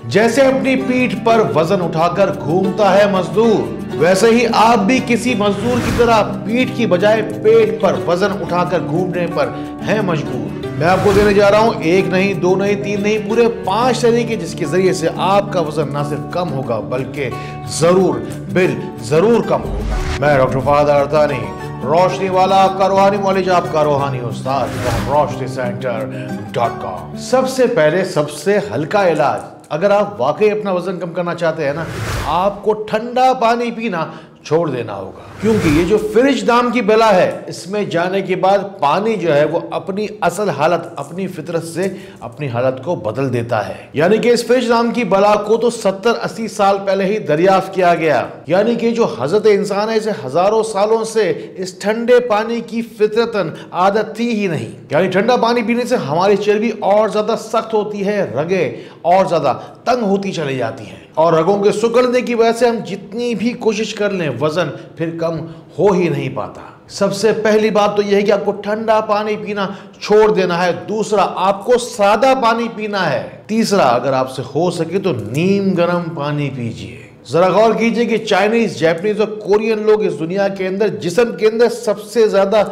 जैसे अपनी पीठ पर वजन उठाकर घूमता है मजदूर, वैसे ही आप भी किसी मजदूर की तरह पीठ की बजाय पेट पर वजन उठाकर घूमने पर हैं मजबूर। मैं आपको देने जा रहा हूं एक नहीं, दो नहीं, तीन नहीं, पूरे 5 तरीके जिसके जरिए से आपका वजन ना सिर्फ कम होगा बल्कि जरूर कम होगा। मैं डॉक्टर फहद अरतानी, रोशनी वाला आपका रूहानी मौलिज, आपका रूहानी उस्ताद, roshniCenter.com। सबसे पहले सबसे हल्का इलाज, अगर आप वाकई अपना वजन कम करना चाहते हैं ना, आपको ठंडा पानी पीना छोड़ देना होगा, क्योंकि ये जो फ्रिज नाम की बला है, इसमें जाने के बाद पानी जो है वो अपनी असल हालत, अपनी फितरत से अपनी हालत को बदल देता है। यानी कि इस फ्रिज नाम की बला को तो 70-80 साल पहले ही दरियाफ्त किया गया। यानी कि जो हजरत इंसान है, इसे हजारों सालों से इस ठंडे पानी की फितरतन आदत थी ही नहीं। यानी ठंडा पानी पीने से हमारी चर्बी और ज्यादा सख्त होती है, रगें और ज्यादा तंग होती चली जाती हैं, और रगों के सिकुड़ने की वजह से हम जितनी भी कोशिश कर लें वजन फिर कम हो ही नहीं पाता। सबसे पहली बात तो यह है कि आपको ठंडा पानी पीना छोड़ देना है। दूसरा, आपको सादा पानी पीना है। तीसरा, अगर आपसे हो सके तो नीम गर्म पानी पीजिए। जरा गौर कीजिए कि चाइनीज, जापानीज और कोरियन लोग इस दुनिया के अंदर जिस्म के अंदर सबसे ज्यादा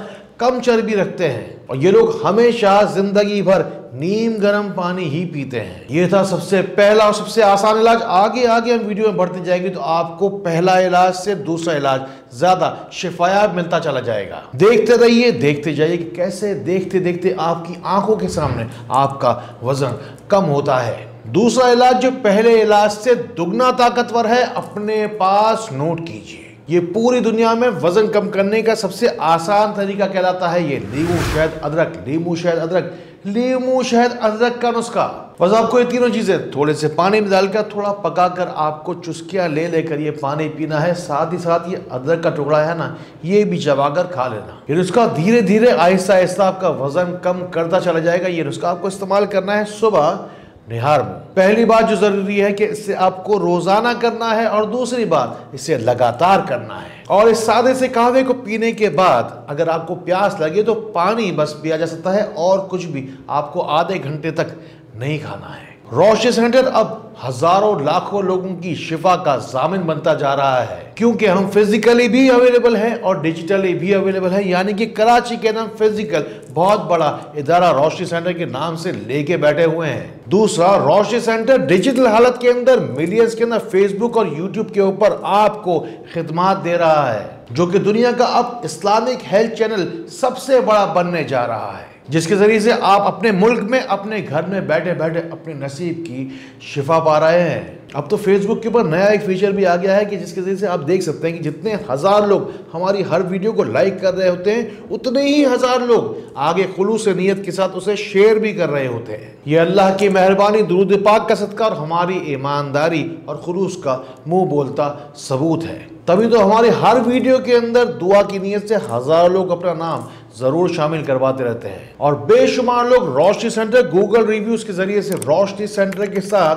कम चर्बी रखते हैं, और ये लोग हमेशा जिंदगी भर नीम गर्म पानी ही पीते हैं। ये था सबसे पहला और सबसे आसान इलाज। आगे आगे हम वीडियो में बढ़ते जाएंगे तो आपको पहला इलाज से दूसरा इलाज ज्यादा शिफायाब मिलता चला जाएगा। देखते रहिए, देखते जाइए कि कैसे देखते देखते आपकी आंखों के सामने आपका वजन कम होता है। दूसरा इलाज जो पहले इलाज से दुगना ताकतवर है, अपने पास नोट कीजिए। ये पूरी दुनिया में वजन कम करने का सबसे आसान तरीका कहलाता है ये लीमू शहद अदरक, लीमू शहद अदरक, लीमू शहद अदरक का नुस्खा। बस आपको ये तीनों चीजें थोड़े से पानी में डालकर थोड़ा पकाकर आपको चुस्कियां ले लेकर ये पानी पीना है। साथ ही साथ ये अदरक का टुकड़ा है ना, ये भी चबाकर खा लेना। ये नुस्खा धीरे धीरे आहिस्ता आहिस्ता आपका वजन कम करता चला जाएगा। ये नुस्खा आपको इस्तेमाल करना है सुबह निहार में। पहली बात जो जरूरी है कि इससे आपको रोजाना करना है, और दूसरी बात इसे लगातार करना है। और इस सादे से कहवे को पीने के बाद अगर आपको प्यास लगे तो पानी बस पिया जा सकता है, और कुछ भी आपको आधे घंटे तक नहीं खाना है। रोशनी सेंटर अब हजारों लाखों लोगों की शिफा का जामिन बनता जा रहा है, क्योंकि हम फिजिकली भी अवेलेबल हैं और डिजिटली भी अवेलेबल हैं। यानी कि कराची के नाम फिजिकल बहुत बड़ा इदारा रोशनी सेंटर के नाम से लेके बैठे हुए हैं। दूसरा, रोशनी सेंटर डिजिटल हालत के अंदर मिलियंस के अंदर फेसबुक और यूट्यूब के ऊपर आपको खिदमात दे रहा है, जो कि दुनिया का अब इस्लामिक हेल्थ चैनल सबसे बड़ा बनने जा रहा है, जिसके जरिए से आप अपने मुल्क में, अपने घर में बैठे बैठे अपने नसीब की शिफा पा रहे हैं। अब तो फेसबुक के ऊपर नया एक फीचर भी आ गया है कि जिसके जरिए से आप देख सकते हैं कि जितने हजार लोग हमारी हर वीडियो को लाइक कर रहे होते हैं, उतने ही हजार लोग आगे खुलूस नीयत के साथ उसे शेयर भी कर रहे होते हैं। ये अल्लाह की मेहरबानी, दुरूद पाक का सदका और हमारी ईमानदारी और खुलूस का मुंह बोलता सबूत है। तभी तो हमारे हर वीडियो के अंदर दुआ की नीयत से हजारों लोग अपना नाम जरूर शामिल करवाते रहते हैं, और बेशुमार लोग रोशनी सेंटर गूगल रिव्यूज के जरिए से रोशनी सेंटर के साथ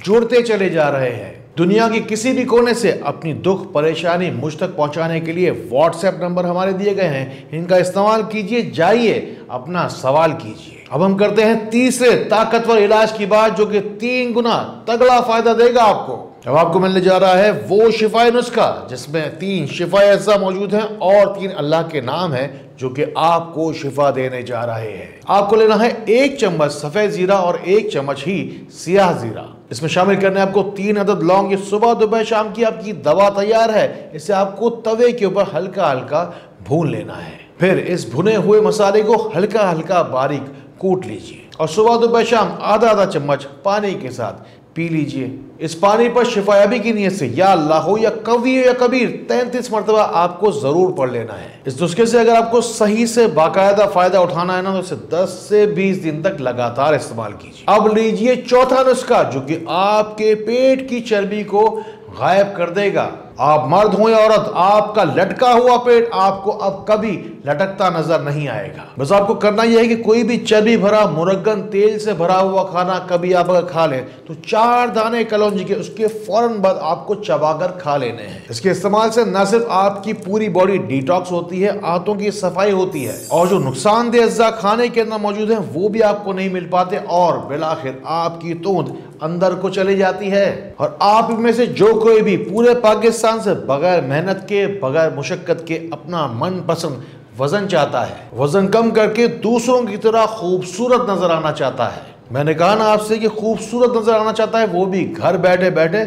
जुड़ते चले जा रहे हैं। दुनिया के किसी भी कोने से अपनी दुख परेशानी मुझ तक पहुंचाने के लिए व्हाट्सएप नंबर हमारे दिए गए हैं, इनका इस्तेमाल कीजिए, जाइए अपना सवाल कीजिए। अब हम करते हैं तीसरे ताकतवर इलाज की बात, जो कि 3 गुना तगड़ा फायदा देगा आपको। अब आपको मिलने जा रहा है वो शिफाई नुस्खा जिसमें 3 शिफाई अज़्ज़ा मौजूद हैं और 3 अल्लाह के नाम हैं जो कि आपको शिफा देने जा रहे हैं। आपको लेना है 1 चम्मच सफेद जीरा और 1 चम्मच ही सियाह जीरा। इसमें शामिल करने आपको 3 अदद लौंग। ये सुबह दोपहर शाम की आपकी दवा तैयार है। इसे आपको तवे के ऊपर हल्का हल्का भून लेना है। फिर इस भुने हुए मसाले को हल्का हल्का बारीक कूट लीजिए और सुबह दोपहर शाम आधा चम्मच पानी के साथ पी लीजिए। इस पानी पर शिफायाबी की नीयत से या अल्लाह हो या कवी हो या कबीर 33 मरतबा आपको जरूर पढ़ लेना है। इस नुस्खे से अगर आपको सही से बाकायदा फायदा उठाना है ना, तो इसे 10 से 20 दिन तक लगातार इस्तेमाल कीजिए। अब लीजिए चौथा नुस्खा जो कि आपके पेट की चर्बी को गायब कर देगा। आप मर्द हो या औरत, आपका लटका हुआ पेट आपको अब कभी लटकता नजर नहीं आएगा। बस आपको करना यह है कि कोई भी चर्बी भरा मुरग्गन तेल से भरा हुआ खाना कभी आप अगर खा लें तो 4 दाने कलौंजी के उसके फौरन बाद आपको चबाकर खा लेने हैं। इसके इस्तेमाल से न सिर्फ आपकी पूरी बॉडी डिटॉक्स होती है, आंतों की सफाई होती है, और जो नुकसानदेह अज्जा खाने के अंदर मौजूद है वो भी आपको नहीं मिल पाते, और बिलाखिर आपकी तोंद अंदर को चली जाती है। और आप में से जो कोई भी पूरे पाकिस्तान से बगैर मेहनत के, बगैर मुशक्कत के अपना मनपसंद वजन चाहता है, वजन कम करके दूसरों की तरह खूबसूरत नजर आना चाहता है, मैंने कहा ना आपसे कि खूबसूरत नजर आना चाहता है, वो भी घर बैठे बैठे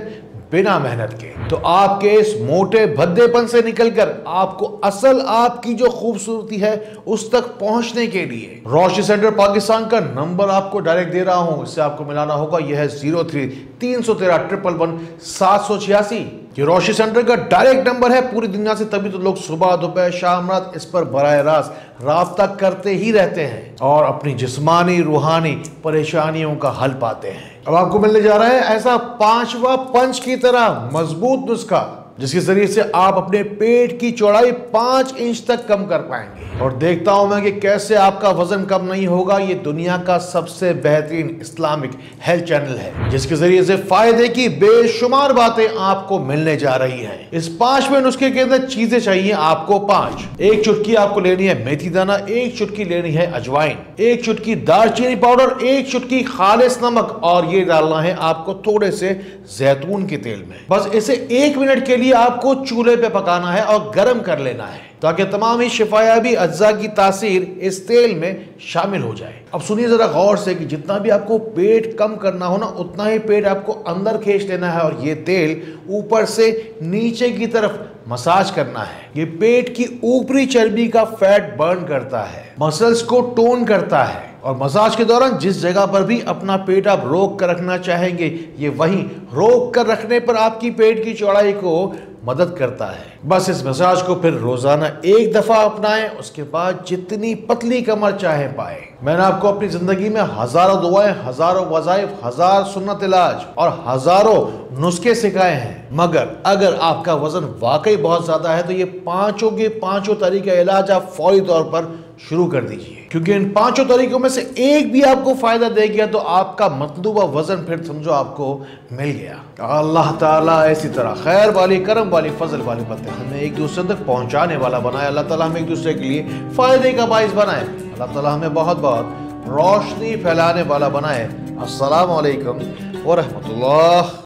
बिना मेहनत के, तो आपके इस मोटे भद्देपन से निकलकर आपको असल आपकी जो खूबसूरती है उस तक पहुंचने के लिए रोशनी सेंटर पाकिस्तान का नंबर आपको डायरेक्ट दे रहा हूं। इससे आपको मिलाना होगा, यह है 03-313-111-786। ये रोशनी सेंटर का डायरेक्ट नंबर है पूरी दुनिया से, तभी तो लोग सुबह दोपहर शाम रात इस पर बराह रास्त राब्ता करते ही रहते हैं और अपनी जिस्मानी रूहानी परेशानियों का हल पाते हैं। अब आपको मिलने जा रहा है ऐसा 5वां पंच की तरह मजबूत नुस्खा, जिसके जरिए से आप अपने पेट की चौड़ाई 5 इंच तक कम कर पाएंगे। और देखता हूं मैं कि कैसे आपका वजन कम नहीं होगा। ये दुनिया का सबसे बेहतरीन इस्लामिक हेल्थ चैनल है, जिसके जरिए से फायदे की बेशुमार बातें आपको मिलने जा रही हैं। इस 5वें नुस्खे के अंदर चीजें चाहिए आपको 5। 1 चुटकी आपको लेनी है मेथी दाना, 1 चुटकी लेनी है अजवाइन, 1 चुटकी दालचीनी पाउडर, 1 चुटकी खालिस नमक, और ये डालना है आपको थोड़े से जैतून के तेल में। बस इसे 1 मिनट के लिए आपको चूल्हे पे पकाना है और गर्म कर लेना है, ताकि तमाम ही शिफायाबी अज्जा की तासीर इस तेल में शामिल हो जाए। अब सुनिए जरा गौर से कि जितना भी आपको पेट कम करना हो ना, उतना ही पेट आपको अंदर खींच लेना है और ये तेल ऊपर से नीचे की तरफ मसाज करना है। ये पेट की ऊपरी चर्बी का फैट बर्न करता है, मसल्स को टोन करता है, और मसाज के दौरान जिस जगह पर भी अपना पेट आप रोक कर रखना चाहेंगे, ये वहीं रोक कर रखने पर आपकी पेट की चौड़ाई को मदद करता है। बस इस मसाज को फिर रोजाना 1 दफा अपनाएं, उसके बाद जितनी पतली कमर चाहे पाए। मैंने आपको अपनी जिंदगी में हजारों दुआएं, हजारों वज़ाइफ, 1000 सुन्नत इलाज और हजारों नुस्खे सिखाए हैं, मगर अगर आपका वजन वाकई बहुत ज्यादा है तो ये 5 के 5 तरीके इलाज आप फौरी तौर पर शुरू कर दीजिए, क्योंकि इन 5 तरीकों में से एक भी आपको फायदा दे गया तो आपका मतलूबा वजन फिर समझो आपको मिल गया। अल्लाह ताला ऐसी तरह खैर वाली, करम वाली, फजल वाली बातें हमें एक दूसरे तक पहुंचाने वाला बनाए। अल्लाह ताला हमें एक दूसरे के लिए फायदे का बाइस बनाए। अल्लाह ताला हमें बहुत बहुत रोशनी फैलाने वाला बनाए। अस्सलाम वालेकुम व रहमतुल्लाह।